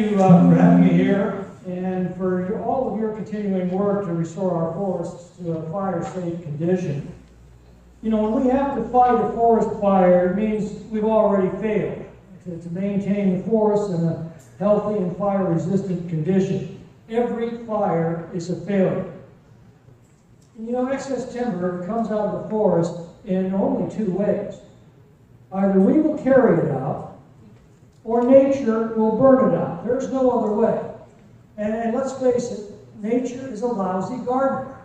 you for having me here and for all of your continuing work to restore our forests to a fire-safe condition. You know, when we have to fight a forest fire, it means we've already failed to maintain the forest in a healthy and fire-resistant condition. Every fire is a failure. And you know, excess timber comes out of the forest in only two ways. Either we will carry it out, or nature will burn it out. There's no other way. And let's face it, nature is a lousy gardener.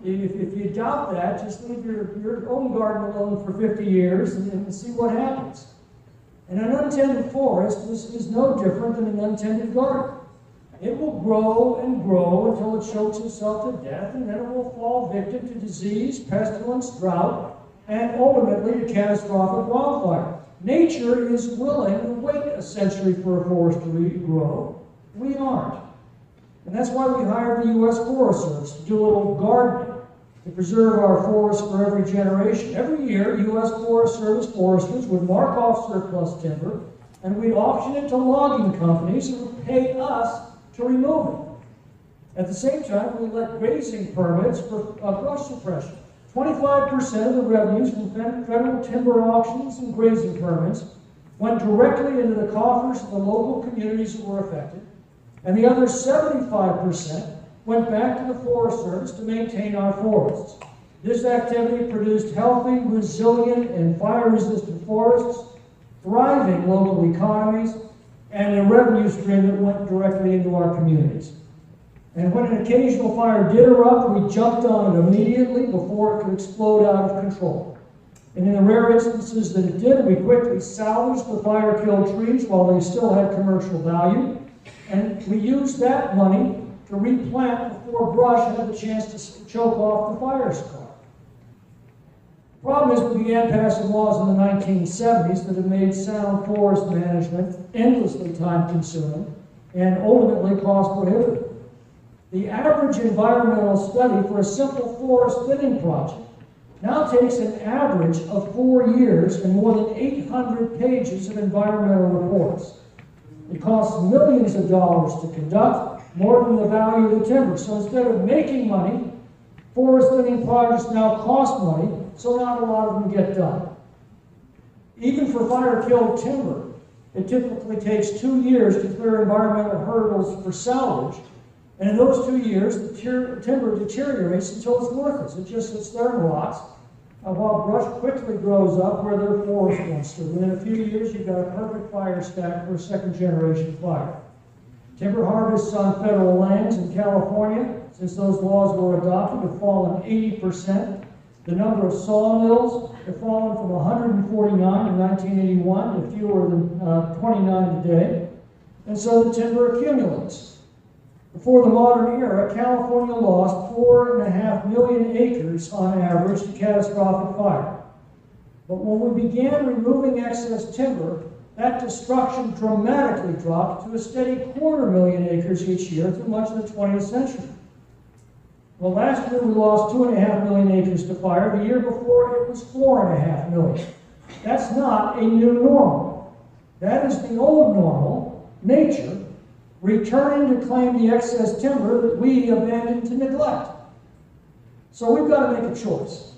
If you doubt that, just leave your own garden alone for 50 years and see what happens. And an untended forest is no different than an untended garden. It will grow and grow until it chokes itself to death, and then it will fall victim to disease, pestilence, drought, and ultimately to catastrophic wildfire. Nature is willing to wait a century for a forest to regrow. We aren't. And that's why we hired the U.S. Forest Service to do a little gardening to preserve our forests for every generation. Every year, U.S. Forest Service foresters would mark off surplus timber, and we'd auction it to logging companies who would pay us to remove it. At the same time, we let grazing permits for brush suppression. 25% of the revenues from federal timber auctions and grazing permits went directly into the coffers of the local communities that were affected, and the other 75% went back to the Forest Service to maintain our forests. This activity produced healthy, resilient, and fire-resistant forests, thriving local economies, and a revenue stream that went directly into our communities. And when an occasional fire did erupt, we jumped on it immediately before it could explode out of control. And in the rare instances that it did, we quickly salvaged the fire-killed trees while they still had commercial value. And we used that money to replant before brush had the chance to choke off the fire scar. The problem is we began passing laws in the 1970s that have made sound forest management endlessly time-consuming and ultimately cost-prohibitive. The average environmental study for a simple forest thinning project now takes an average of 4 years and more than 800 pages of environmental reports. It costs millions of dollars to conduct, more than the value of the timber. So instead of making money, forest thinning projects now cost money, so not a lot of them get done. Even for fire-killed timber, it typically takes 2 years to clear environmental hurdles for salvage. And in those 2 years, the timber deteriorates until it's worthless. It just sits there and rots, while brush quickly grows up where their forest once stood. Within a few years, you've got a perfect fire stack for a second-generation fire. Timber harvests on federal lands in California, since those laws were adopted, have fallen 80%. The number of sawmills have fallen from 149 in 1981 to fewer than 29 today. And so the timber accumulates. Before the modern era, California lost 4.5 million acres on average to catastrophic fire. But when we began removing excess timber, that destruction dramatically dropped to a steady 250,000 acres each year through much of the 20th century. Well, last year we lost 2.5 million acres to fire. The year before it was 4.5 million. That's not a new normal. That is the old normal, nature, returning to claim the excess timber that we abandoned to neglect. So we've got to make a choice.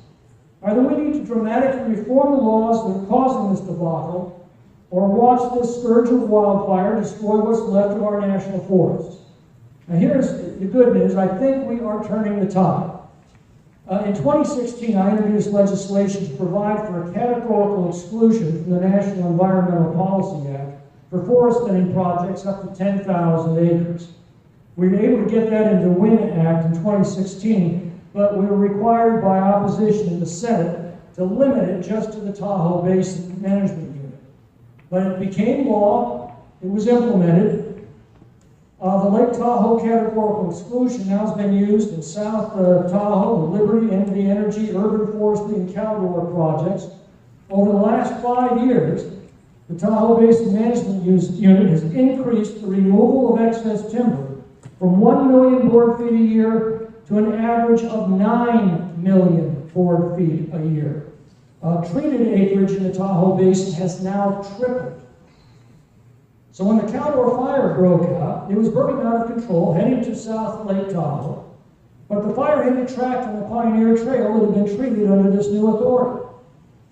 Either we need to dramatically reform the laws that are causing this debacle, or watch this scourge of wildfire destroy what's left of our national forests. Now here's the good news. I think we are turning the tide. In 2016, I introduced legislation to provide for a categorical exclusion from the National Environmental Policy Act for forest thinning projects up to 10,000 acres. We were able to get that into the WIN Act in 2016, but we were required by opposition in the Senate to limit it just to the Tahoe Basin Management Unit. But it became law, it was implemented. The Lake Tahoe categorical exclusion now has been used in South Tahoe, the Liberty, Energy Energy, urban forestry, and Caldor projects. Over the last 5 years, the Tahoe Basin Management Unit has increased the removal of excess timber from 1 million board feet a year to an average of 9 million board feet a year. Treated acreage in the Tahoe Basin has now tripled. So when the Caldor fire broke out, it was burning out of control, heading to South Lake Tahoe. But the fire hit a tract on the Pioneer Trail that had been treated under this new authority.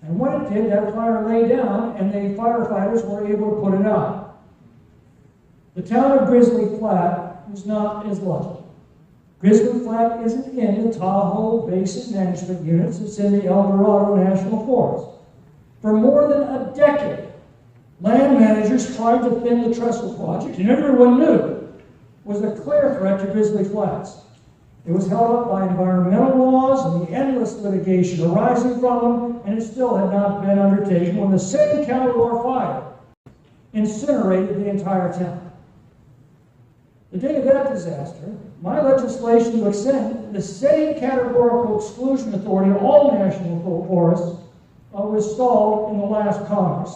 And when it did, that fire lay down, and the firefighters were able to put it out. The town of Grizzly Flat was not as lucky. Grizzly Flat isn't in the Tahoe Basin Management Units, it's in the El Dorado National Forest. For more than a decade, land managers tried to thin the trestle project, and everyone knew it was a clear threat to Grizzly Flats. It was held up by environmental laws and the endless litigation arising from them, and it still had not been undertaken when the same Caldor fire incinerated the entire town. The day of that disaster, my legislation to extend the same categorical exclusion authority to all national forests was stalled in the last Congress.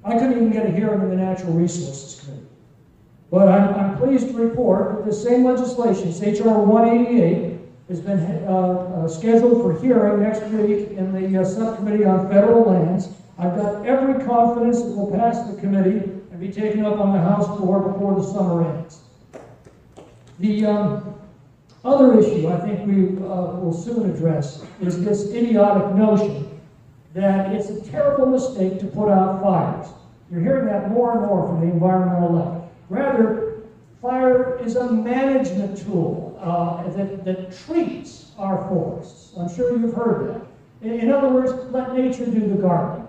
I couldn't even get a hearing in the Natural Resources Committee. But I'm pleased to report that the same legislation, H.R. 188, has been scheduled for hearing next week in the Subcommittee on Federal Lands. I've got every confidence it will pass the committee and be taken up on the House floor before the summer ends. The other issue I think we will soon address is this idiotic notion that it's a terrible mistake to put out fires. You're hearing that more and more from the environmental left. Rather, fire is a management tool that treats our forests. I'm sure you've heard that. In other words, let nature do the gardening.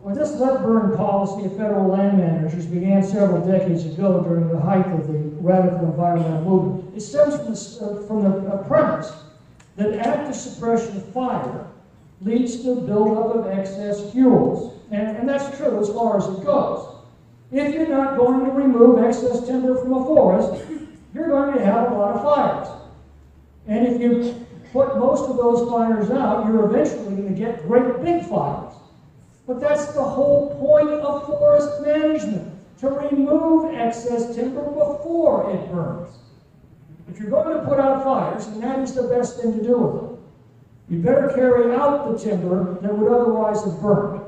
Well, this let-burn policy of federal land managers began several decades ago during the height of the radical environmental movement. It stems from the premise that active suppression of fire leads to buildup of excess fuels. And that's true as far as it goes. If you're not going to remove excess timber from a forest, you're going to have a lot of fires. And if you put most of those fires out, you're eventually going to get great big fires. But that's the whole point of forest management, to remove excess timber before it burns. If you're going to put out fires, and that is the best thing to do with them, you better carry out the timber that would otherwise have burned.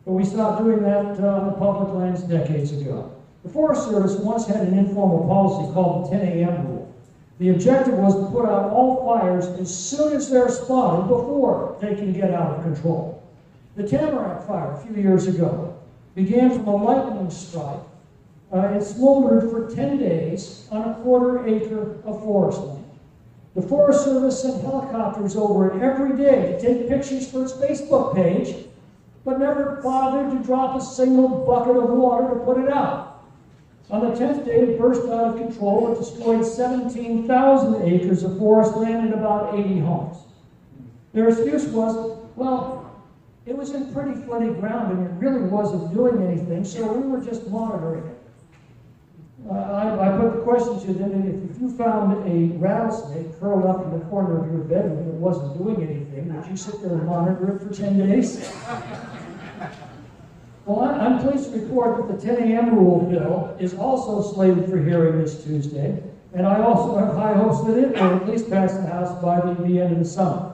But we stopped doing that on the public lands decades ago. The Forest Service once had an informal policy called the 10 a.m. rule. The objective was to put out all fires as soon as they're spotted before they can get out of control. The Tamarack fire a few years ago began from a lightning strike. It smoldered for 10 days on a quarter acre of forest land. The Forest Service sent helicopters over it every day to take pictures for its Facebook page, but never bothered to drop a single bucket of water to put it out. On the 10th day, it burst out of control. It destroyed 17,000 acres of forest land and about 80 homes. Their excuse was, well, it was in pretty flooded ground and it really wasn't doing anything, so we were just monitoring it. I put the question to them, if you found a rattlesnake curled up in the corner of your bedroom and it wasn't doing anything, would you sit there and monitor it for 10 days? Well, I'm pleased to report that the 10 a.m. rule bill is also slated for hearing this Tuesday, and I also have high hopes that it will at least pass the House by the end of the summer.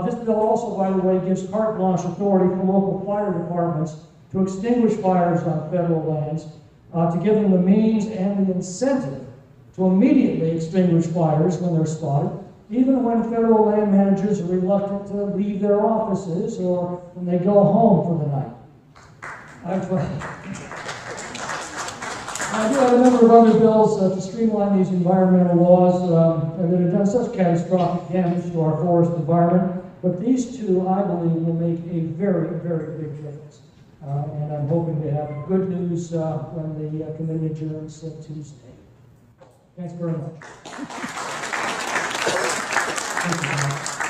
This bill also, by the way, gives carte blanche authority for local fire departments to extinguish fires on federal lands, to give them the means and the incentive to immediately extinguish fires when they're spotted, even when federal land managers are reluctant to leave their offices or when they go home for the night. I do have a number of other bills to streamline these environmental laws that have done such catastrophic damage to our forest environment, but these two, I believe, will make a very, very big difference. And I'm hoping to have good news when the committee adjourns Tuesday. Thanks very much. Thank you.